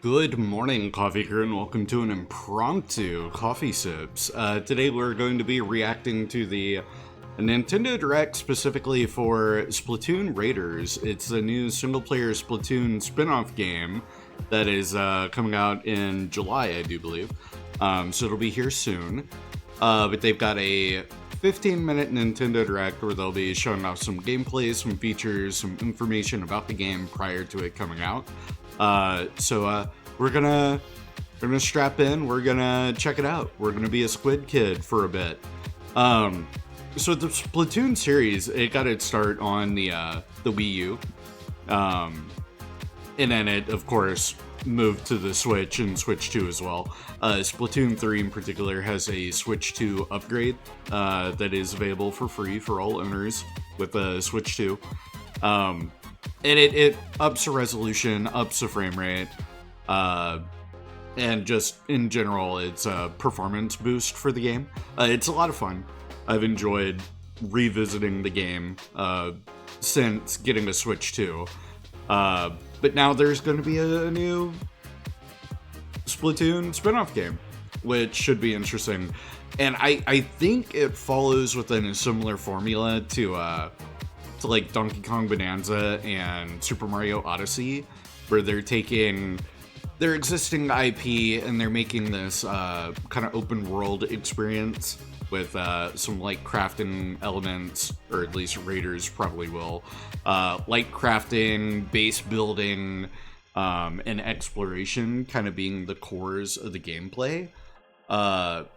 Good morning, coffee crew, and welcome to an impromptu coffee sips. Today we're going to be reacting to the Nintendo Direct specifically for Splatoon Raiders. It's a new single-player Splatoon spin-off game that is coming out in July, I do believe. So it'll be here soon. But they've got a 15-minute Nintendo Direct where they'll be showing off some gameplay, some features, some information about the game prior to it coming out. So we're gonna strap in. We're gonna check it out. We're gonna be a squid kid for a bit. So the Splatoon series, it got its start on the Wii U, and then it of course moved to the Switch and Switch 2 as well. Splatoon 3 in particular has a Switch 2 upgrade that is available for free for all owners with a Switch 2. And it ups the resolution, ups the frame rate, and just in general, it's a performance boost for the game. It's a lot of fun. I've enjoyed revisiting the game since getting a Switch 2. But now there's going to be a new Splatoon spin-off game, which should be interesting. And I think it follows within a similar formula to like Donkey Kong Bonanza and Super Mario Odyssey, where they're taking their existing IP and they're making this kind of open world experience with some light crafting elements, or at least Raiders probably will. Light crafting, base building, and exploration kind of being the cores of the gameplay. And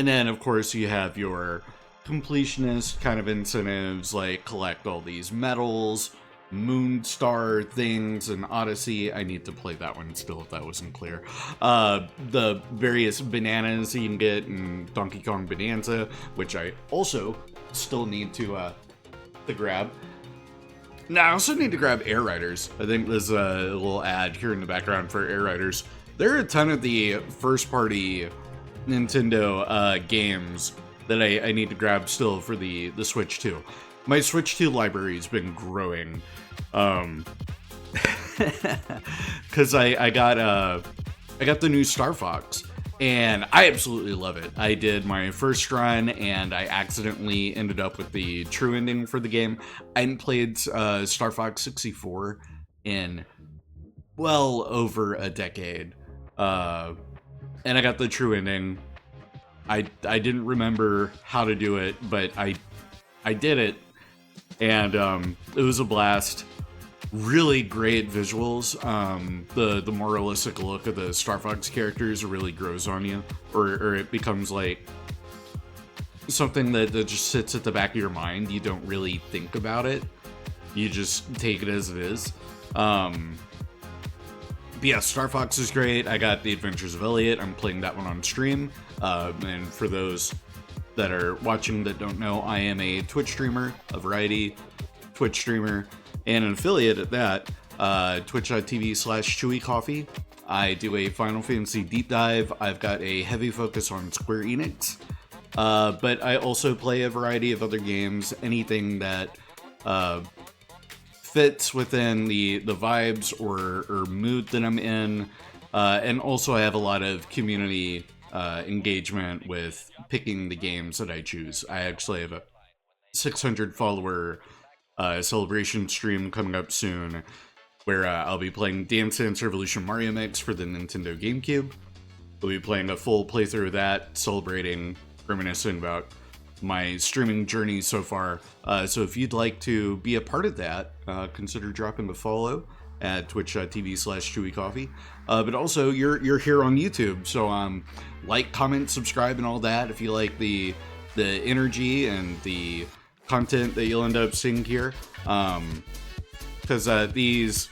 then, of course, you have your completionist kind of incentives, like collect all these medals, Moonstar things, and Odyssey. I need to play that one still if that wasn't clear. The various bananas you can get in Donkey Kong Bonanza, which I also still need to grab. Now I also need to grab Air Riders. I think there's a little ad here in the background for Air Riders. There are a ton of the first party Nintendo games that I need to grab still for the Switch 2. My Switch 2 library has been growing. Because I got the new Star Fox, and I absolutely love it. I did my first run, and I accidentally ended up with the true ending for the game. I hadn't played Star Fox 64 in well over a decade. And I got the true ending. I didn't remember how to do it, but I did it, and it was a blast. Really great visuals. The more realistic look of the Star Fox characters really grows on you, or it becomes like something that just sits at the back of your mind. You don't really think about it. You just take it as it is. But yeah, Star Fox is great. I got The Adventures of Elliot. I'm playing that one on stream. And for those that are watching that don't know, I am a Twitch streamer, a variety Twitch streamer, and an affiliate at that. Twitch.tv/ChewieCoffee. I do a Final Fantasy deep dive. I've got a heavy focus on Square Enix. But I also play a variety of other games, anything that fits within the vibes or mood that I'm in. And also I have a lot of community engagement with picking the games that I choose. I actually have a 600 follower celebration stream coming up soon, where I'll be playing Dance Dance Revolution Mario Mix for the Nintendo GameCube. We'll be playing a full playthrough of that, celebrating, reminiscing about my streaming journey so far. So if you'd like to be a part of that, consider dropping a follow at twitch.tv/ChewieCoffee. But also, you're here on YouTube, so like, comment, subscribe, and all that if you like the energy and the content that you'll end up seeing here. Because these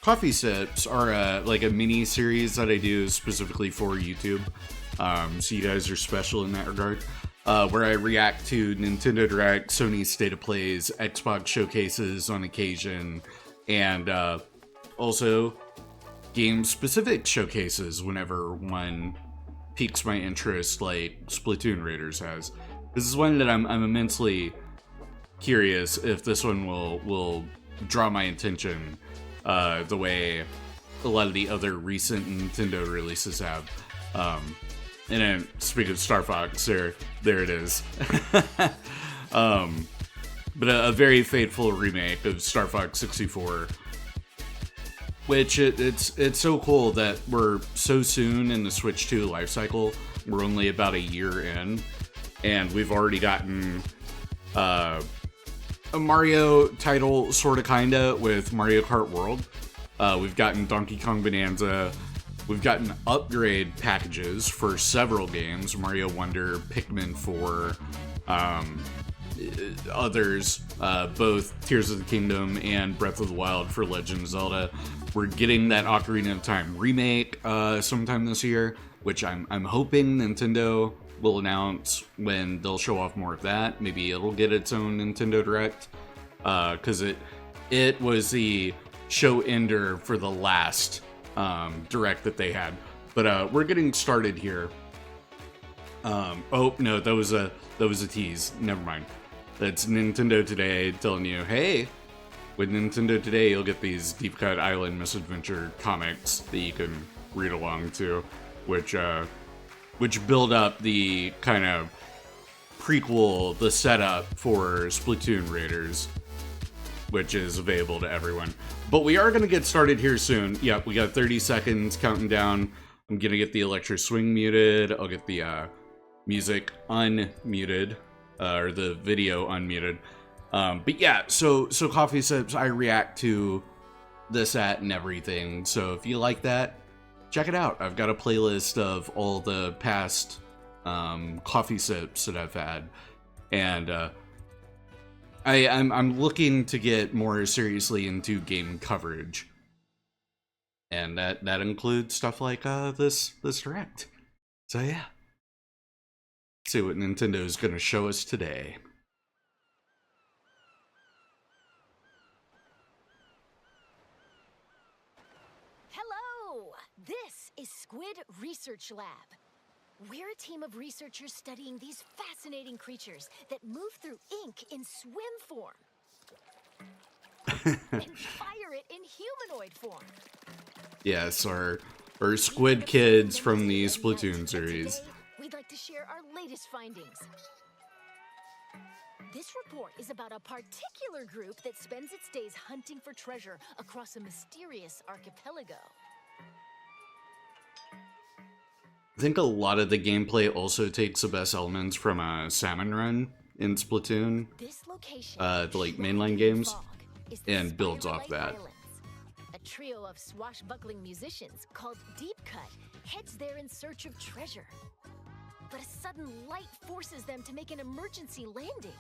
coffee sips are like a mini series that I do specifically for YouTube. So you guys are special in that regard. Where I react to Nintendo Direct, Sony State of Plays, Xbox showcases on occasion, and also game-specific showcases whenever one piques my interest, like Splatoon Raiders has. This is one that I'm immensely curious if this one will draw my attention the way a lot of the other recent Nintendo releases have. And then, speaking of Star Fox, there it is. But a very faithful remake of Star Fox 64. Which, it's so cool that we're so soon in the Switch 2 life cycle. We're only about a year in. And we've already gotten a Mario title, sorta kinda, with Mario Kart World. We've gotten Donkey Kong Bonanza. We've gotten upgrade packages for several games. Mario Wonder, Pikmin 4, others, both Tears of the Kingdom and Breath of the Wild for Legend of Zelda. We're getting that Ocarina of Time remake sometime this year, which I'm hoping Nintendo will announce when they'll show off more of that. Maybe it'll get its own Nintendo Direct, because it was the show ender for the last Direct that they had. But we're getting started here. Oh no, that was a tease. Never mind. That's Nintendo Today telling you, hey, with Nintendo Today you'll get these Deep Cut Island Misadventure comics that you can read along to, which build up the kind of prequel, the setup for Splatoon Raiders, which is available to everyone. But we are going to get started here soon. Yep, we got 30 seconds counting down. I'm going to get the electric swing muted. I'll get the music unmuted, or the video unmuted. But yeah, so Coffee Sips, I react to this, that, and everything. So if you like that, check it out. I've got a playlist of all the past Coffee Sips that I've had. And I'm looking to get more seriously into game coverage, and that includes stuff like this Direct. So yeah, let's see what Nintendo is going to show us today. Hello, this is Squid Research Lab. We're a team of researchers studying these fascinating creatures that move through ink in swim form and fire it in humanoid form. Yes, our squid kids from the Splatoon series. Today, we'd like to share our latest findings. This report is about a particular group that spends its days hunting for treasure across a mysterious archipelago. I think a lot of the gameplay also takes the best elements from a Salmon Run in Splatoon, the like mainline games, and builds off that. A trio of swashbuckling musicians called Deep Cut heads there in search of treasure. But a sudden light forces them to make an emergency landing.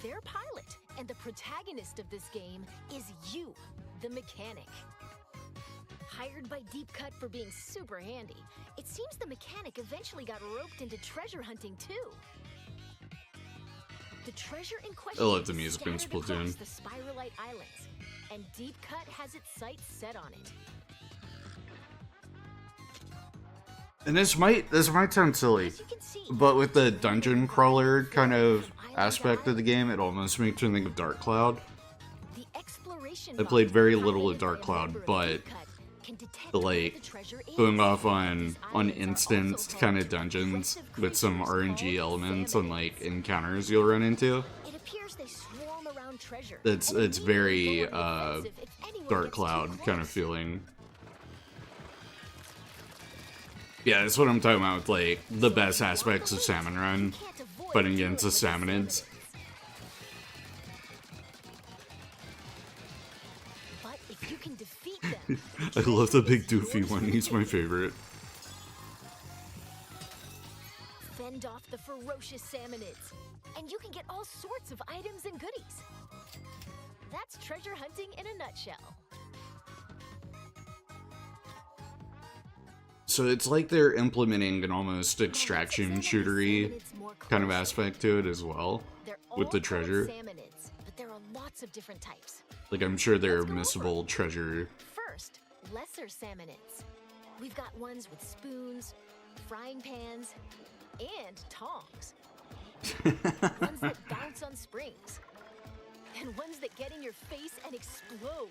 Their pilot and the protagonist of this game is you, the mechanic. Hired by Deep Cut for being super handy, it seems the mechanic eventually got roped into treasure hunting too. The treasure in question I love the music in Splatoon. the Spiralite Islands, and Deep Cut has its sights set on it. And this might sound silly, but with the dungeon crawler kind of aspect of the game, it almost makes me think of Dark Cloud. I played very little of Dark Cloud, but the like going off on instanced kind of dungeons with some RNG elements and like encounters you'll run into. It's very Dark Cloud kind of feeling. Yeah, that's what I'm talking about with like the best aspects of Salmon Run, fighting against the salmonids. I love the big doofy one, he's my favorite. Fend off the ferocious salmonids, and you can get all sorts of items and goodies. That's treasure hunting in a nutshell. So it's like they're implementing an almost extraction shootery kind of aspect to it as well, with the treasure. Salmonids, but there are lots of different types. Like I'm sure there are missable treasure. First, lesser salmonids. We've got ones with spoons, frying pans, and tongs. Ones that bounce on springs. And ones that get in your face and explode.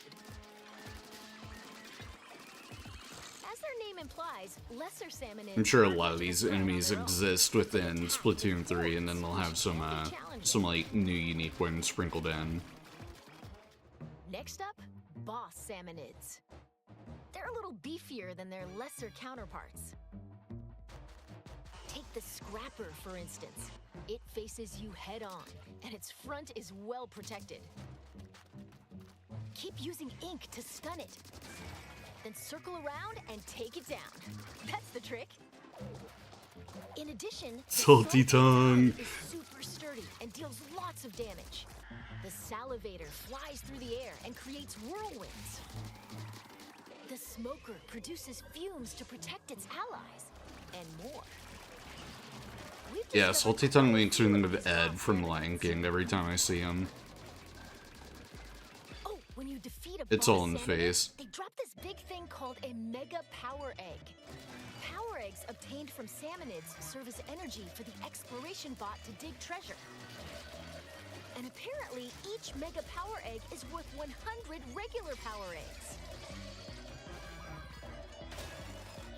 their name implies, lesser salmonids. I'm sure a lot of these enemies exist within Splatoon 3, and then they'll have some like new unique ones sprinkled in. Next up, boss salmonids. They're a little beefier than their lesser counterparts. Take the Scrapper, for instance. It faces you head on, and its front is well protected. Keep using ink to stun it. Then circle around and take it down. That's the trick. In addition, the Salty tongue is super sturdy and deals lots of damage. The Salivator flies through the air and creates whirlwinds. The Smoker produces fumes to protect its allies, and more. Yeah, Salty Tongue makes me think of Ed from Lion King every time I see him. Oh, when you defeat a It's boss all in the salmonid, face. They drop this big thing called a Mega Power Egg. Power eggs obtained from salmonids serve as energy for the exploration bot to dig treasure. And apparently, each Mega Power Egg is worth 100 regular Power Eggs.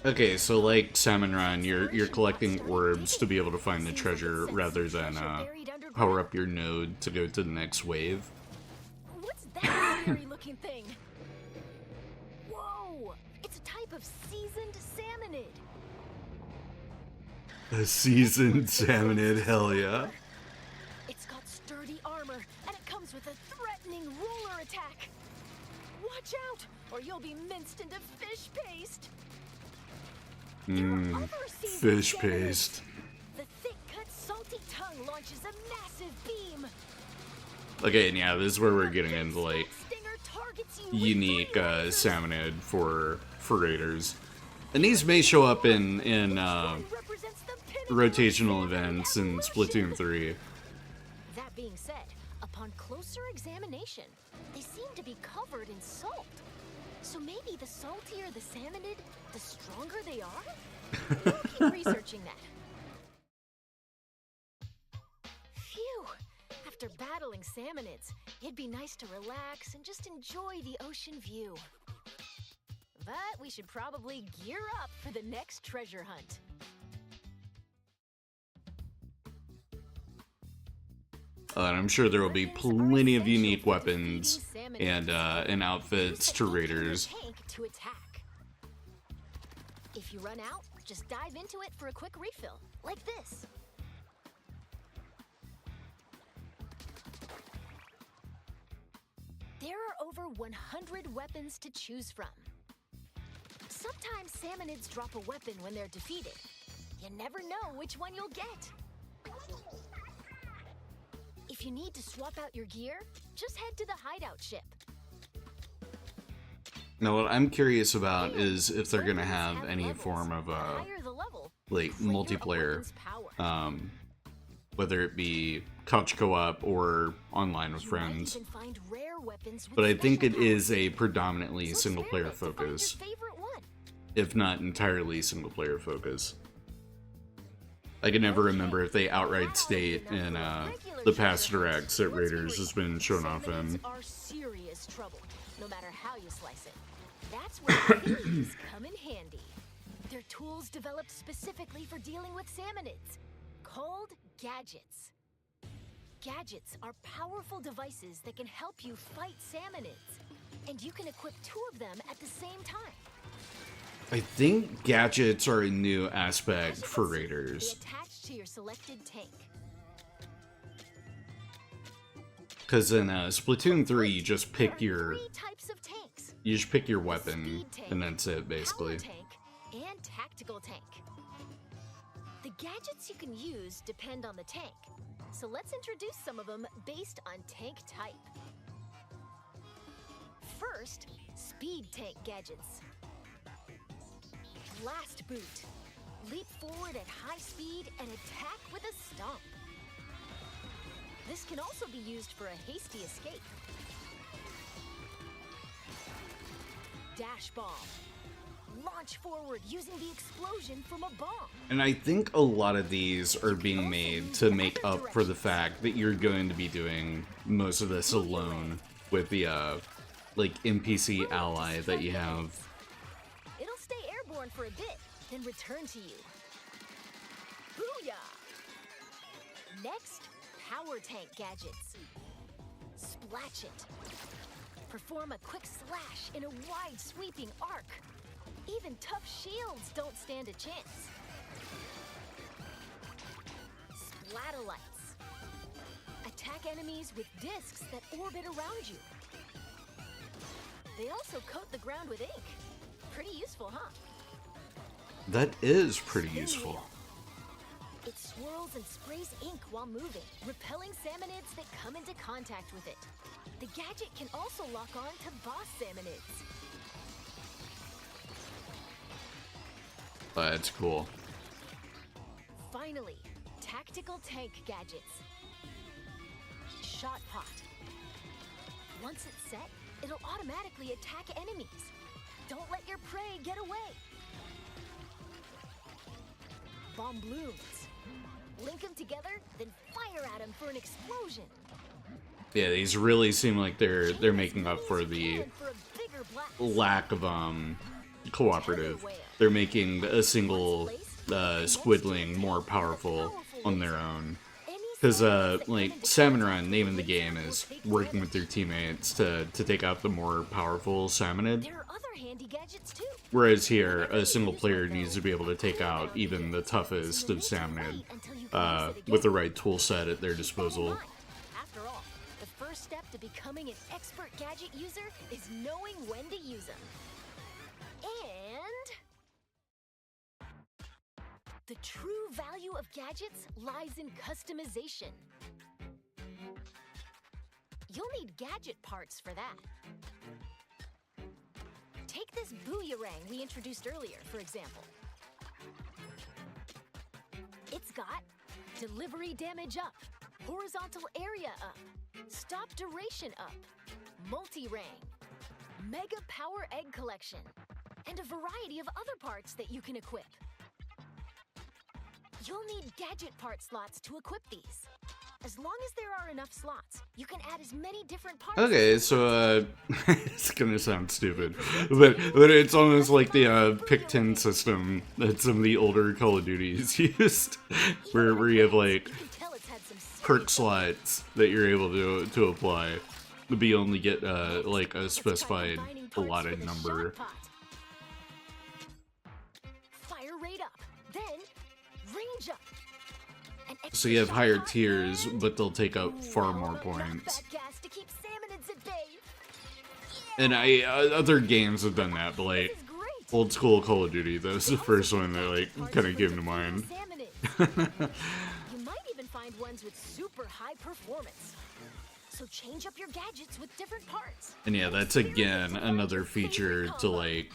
Okay, so like Salmon Run, you're collecting orbs to be able to find the treasure rather than power up your node to go to the next wave. What's that scary-looking thing? Whoa! It's a type of seasoned salmonid. A seasoned salmonid, hell yeah. It's got sturdy armor, and it comes with a threatening roller attack. Watch out, or you'll be minced into fish paste. Fish paste. The thick-cut salty tongue launches a massive beam. Okay, and yeah, this is where we're getting into like Stinger targets you with unique 3 lasers. salmonid for Raiders, and these may show up in One represents the pinnacle of rotational salmon events in evolution. Splatoon 3. That being said, upon closer examination, they seem to be covered in salt. So maybe the saltier the salmonid, the stronger they are? We'll keep researching that. Phew! After battling salmonids, it'd be nice to relax and just enjoy the ocean view. But we should probably gear up for the next treasure hunt. And I'm sure there will be plenty of unique weapons and outfits to Raiders. Tank to attack. If you run out, just dive into it for a quick refill, like this. There are over 100 weapons to choose from. Sometimes salmonids drop a weapon when they're defeated. You never know which one you'll get. If you need to swap out your gear, just head to the hideout ship. Now, what I'm curious about is if they're gonna have any form of Higher the level, like the greater a multiplayer, weapon's power. whether it be couch co-op or online with You might friends. even find rare weapons with But I think it special is powers. a predominantly So single-player experiment to find your focus, favorite one. if not entirely single-player focus. I can never remember if they outright state in the past directs that Raiders has been shown off in. Salmonids are serious trouble, no matter how you slice it. That's where these come in handy. They're tools developed specifically for dealing with salmonids, called gadgets. Gadgets are powerful devices that can help you fight salmonids, and you can equip 2 of them at the same time. I think gadgets are a new aspect As you for can see, Raiders. they attach to your selected tank. Because in Splatoon 3, you just pick your 3 types of tanks. weapon, Speed tank, and that's it, basically. Power tank, and tactical tank. The gadgets you can use depend on the tank, so let's introduce some of them based on tank type. First, speed tank gadgets. Blast boot. Leap forward at high speed and attack with a stomp. This can also be used for a hasty escape. Dash bomb. Launch forward using the explosion from a bomb. And I think a lot of these are being made to make up for the fact that you're going to be doing most of this alone with the like NPC ally that you have. It'll stay airborne for a bit, then return to you. Booyah! Next, power tank gadgets. Splatch it. Perform a quick slash in a wide sweeping arc. Even tough shields don't stand a chance. Splatolites. Attack enemies with discs that orbit around you. They also coat the ground with ink. Pretty useful, huh? That is pretty useful. It swirls and sprays ink while moving, repelling salmonids that come into contact with it. The gadget can also lock on to boss salmonids. That's cool. Finally, tactical tank gadgets. Shot pot. Once it's set, it'll automatically attack enemies. Don't let your prey get away. Bomb balloons. Link them together, then fire at them for an explosion. Yeah, these really seem like they're making up for the lack of cooperative. They're making a single squidling more powerful on their own. Because like Salmon Run, name of the game is working with your teammates to take out the more powerful salmonid. There are other handy gadgets too. Whereas here, a single player needs to be able to take out even the toughest of salmonid with the right tool set at their disposal. After all, the first step to becoming an expert gadget user is knowing when to use them. And the true value of gadgets lies in customization. You'll need gadget parts for that. Take this booyarang we introduced earlier, for example. It's got delivery damage up, horizontal area up, stop duration up, multi-rang, mega power egg collection, and a variety of other parts that you can equip. You'll need gadget part slots to equip these. As long as there are enough slots, you can add as many different parts. Okay, so it's gonna sound stupid, but it's almost like the pick 10 system that some of the older Call of Duties used, where you have like perk slots that you're able to apply, but you only get like a specified allotted number. Fire rate up, then range up. So you have higher tiers, but they'll take up far more points. And other games have done that, but like old school Call of Duty, that was the first one that like kind of came to mind. You might even find ones with super high performance. So change up your gadgets with different parts. And yeah, that's again another feature to like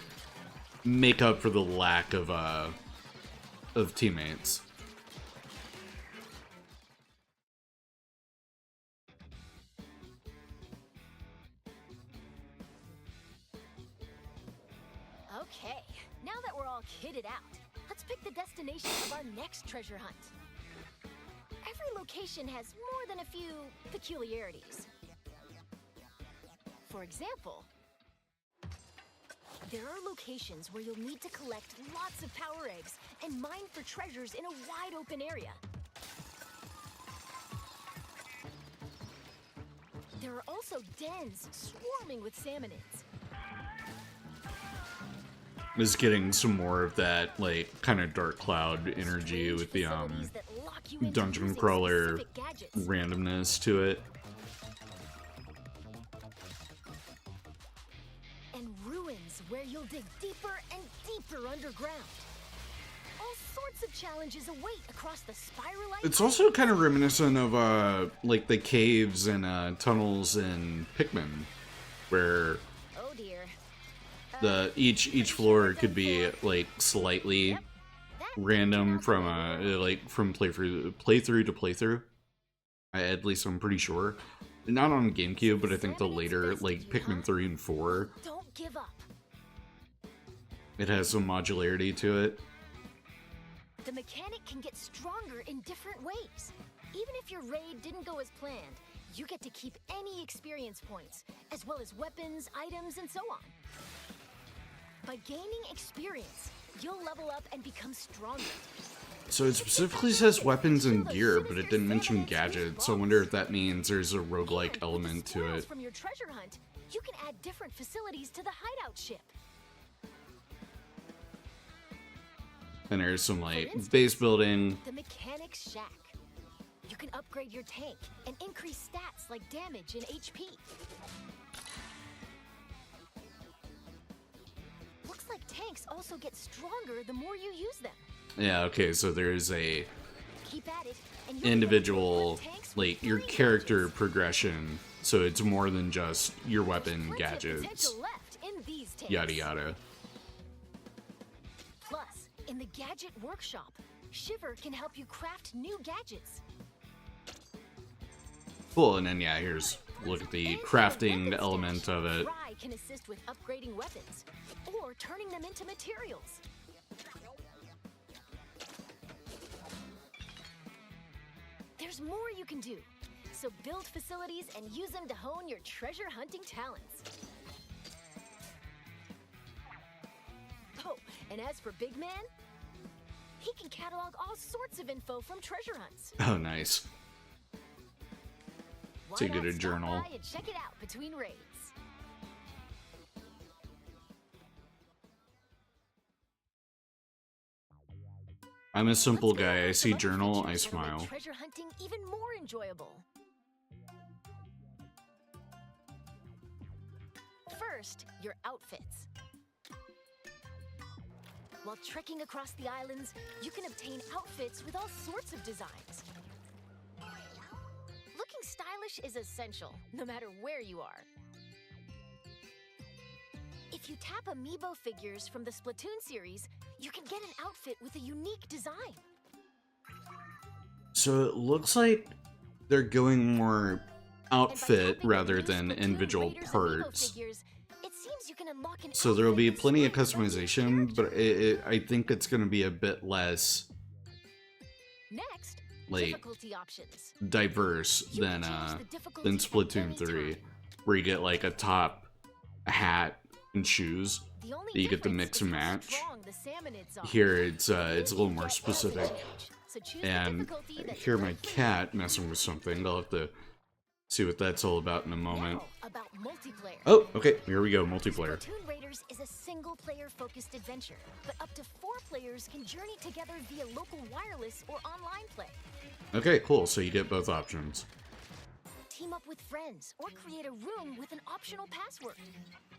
make up for the lack of teammates. Okay, now that we're all kitted out, let's pick the destination of our next treasure hunt. Every location has more than a few peculiarities. For example, there are locations where you'll need to collect lots of power eggs and mine for treasures in a wide open area. There are also dens swarming with salmonids. Is getting some more of that like kind of Dark Cloud energy with the dungeon crawler randomness to it. And ruins where you'll dig deeper and deeper underground. All sorts of challenges await across the spiralite. It's also kind of reminiscent of like the caves and tunnels in Pikmin, where oh dear. each floor could be like slightly random from from playthrough to playthrough. At least I'm pretty sure. Not on GameCube, but I think the later like Pikmin 3 and 4. Don't give up. It has some modularity to it. The mechanic can get stronger in different ways. Even if your raid didn't go as planned, you get to keep any experience points, as well as weapons, items, and so on. By gaining experience, you'll level up and become stronger. So it specifically says weapons and gear, but it didn't mention gadgets, so I wonder if that means there's a roguelike element to it. From your treasure hunt, you can add different facilities to the hideout ship. And there's some, like, base building. The Mechanic's Shack. You can upgrade your tank and increase stats like damage and HP. Looks like tanks also get stronger the more you use them. Yeah, okay, so there's a Keep at it, and individual, like, your character progression, so it's more than just your weapon, gadgets, yada yada. Plus, in the Gadget Workshop, Shiver can help you craft new gadgets. Cool, and then yeah, here's, look at the crafting element of it. Fry can assist with upgrading weapons, or turning them into materials. There's more you can do, so build facilities and use them to hone your treasure hunting talents. Oh, and as for Big Man, he can catalog all sorts of info from treasure hunts. Oh, nice. So you get a journal. Stop by and check it out between raids. I'm a simple guy. I see journal, I smile. Treasure hunting even more enjoyable. First, your outfits. While trekking across the islands, you can obtain outfits with all sorts of designs. Looking stylish is essential, no matter where you are. If you tap amiibo figures from the Splatoon series, you can get an outfit with a unique design. So it looks like they're going more outfit rather than individual parts. So there will be plenty of customization, but I think it's going to be a bit less like diverse than Splatoon 3, where you get like a top, a hat, and shoes that you get to mix and match. Here it's a little more specific. And I hear my cat messing with something. I'll have to see what that's all about in a moment. Oh, okay, here we go, multiplayer. Splatoon Raiders is a single-player focused adventure, but up to 4 players can journey together via local wireless or online play. Okay, cool, so you get both options. Team up with friends or create a room with an optional password.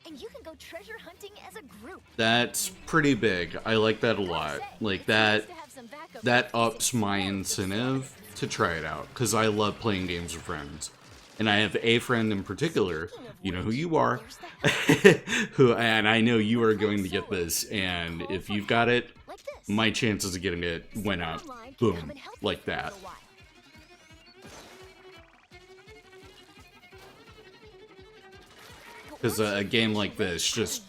And you can go treasure hunting as a group. That's pretty big. I like that a lot. Like that ups my incentive to try it out, because I love playing games with friends. And I have a friend in particular, you know who you are, and I know you are going to get this, and if you've got it, my chances of getting it went up, boom, like that. Because a game like this just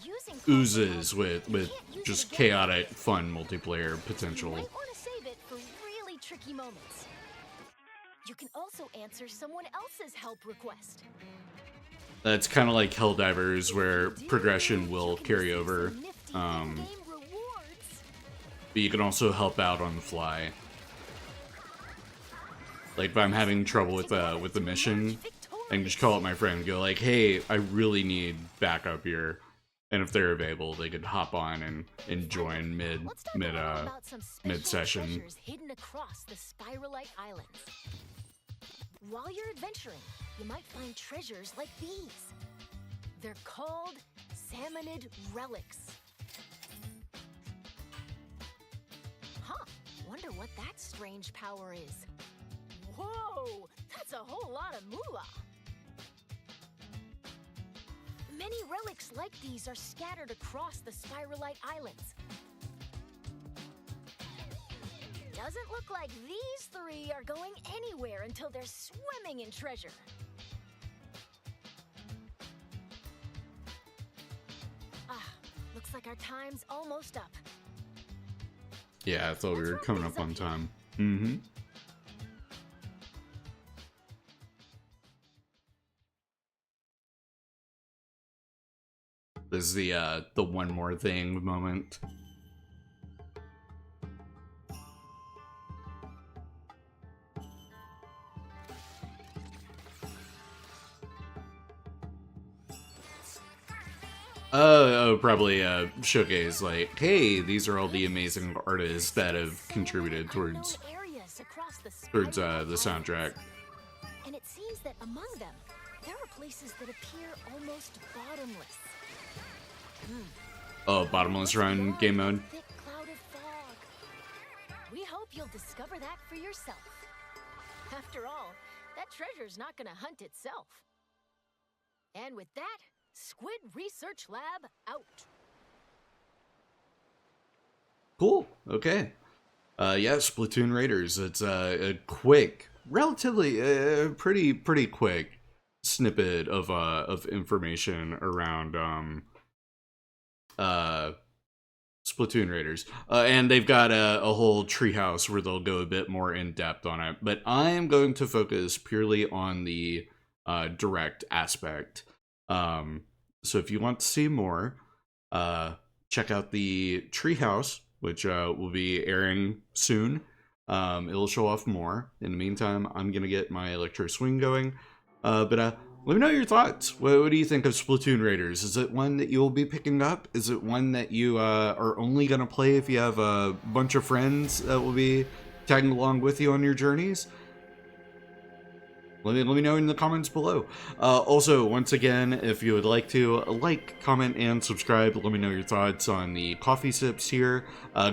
oozes with just chaotic, fun multiplayer potential. You might want to save it for really tricky moments. You can also answer someone else's help request. That's kind of like Helldivers, where progression will carry over. But you can also help out on the fly. Like if I'm having trouble with the mission, I can just call up my friend and go like, "Hey, I really need backup here." And if they're available, they could hop on and join mid session. Hidden across the Spiralite Islands. While you're adventuring, you might find treasures like these. They're called salmonid relics. Huh, wonder what that strange power is. Whoa, that's a whole lot of moolah. Many relics like these are scattered across the Spiralite Islands. Doesn't look like these 3 are going anywhere until they're swimming in treasure. Ah, looks like our time's almost up. Yeah, I thought we were coming up on time. Mm-hmm. This is the one more thing moment. Probably showcase like, hey, these are all the amazing artists that have contributed towards the soundtrack. And it seems that among them, there are places that appear almost bottomless. Oh, bottomless run game mode. Thick cloud of fog. We hope you'll discover that for yourself. After all, that treasure's not gonna hunt itself. And with that, Squid Research Lab out. Cool. Okay. Yeah, Splatoon Raiders. It's a quick, relatively pretty quick snippet of information around Splatoon Raiders, and they've got a whole treehouse where they'll go a bit more in depth on it. But I am going to focus purely on the direct aspect. So if you want to see more, check out the treehouse, which will be airing soon. It'll show off more. In the meantime, I'm gonna get my Electro Swing going. But let me know your thoughts. What do you think of Splatoon Raiders? Is it one that you'll be picking up? Is it one that you are only gonna play if you have a bunch of friends that will be tagging along with you on your journeys? Let me know in the comments below. Also, once again, if you would like to like, comment, and subscribe, let me know your thoughts on the coffee sips here.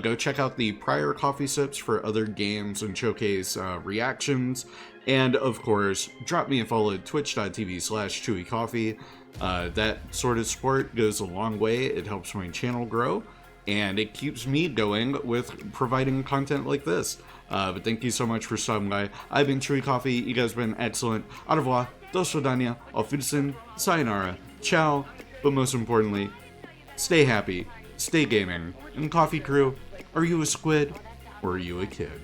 Go check out the prior coffee sips for other games and showcase reactions. And of course, drop me a follow at twitch.tv/ChewieCoffee. That sort of support goes a long way. It helps my channel grow, and it keeps me going with providing content like this. But thank you so much for stopping by. I've been ChewieCoffee. You guys have been excellent. Au revoir. Do swadanya. Auf Wiedersehen. Sayonara. Ciao. But most importantly, stay happy. Stay gaming. And Coffee Crew, are you a squid or are you a kid?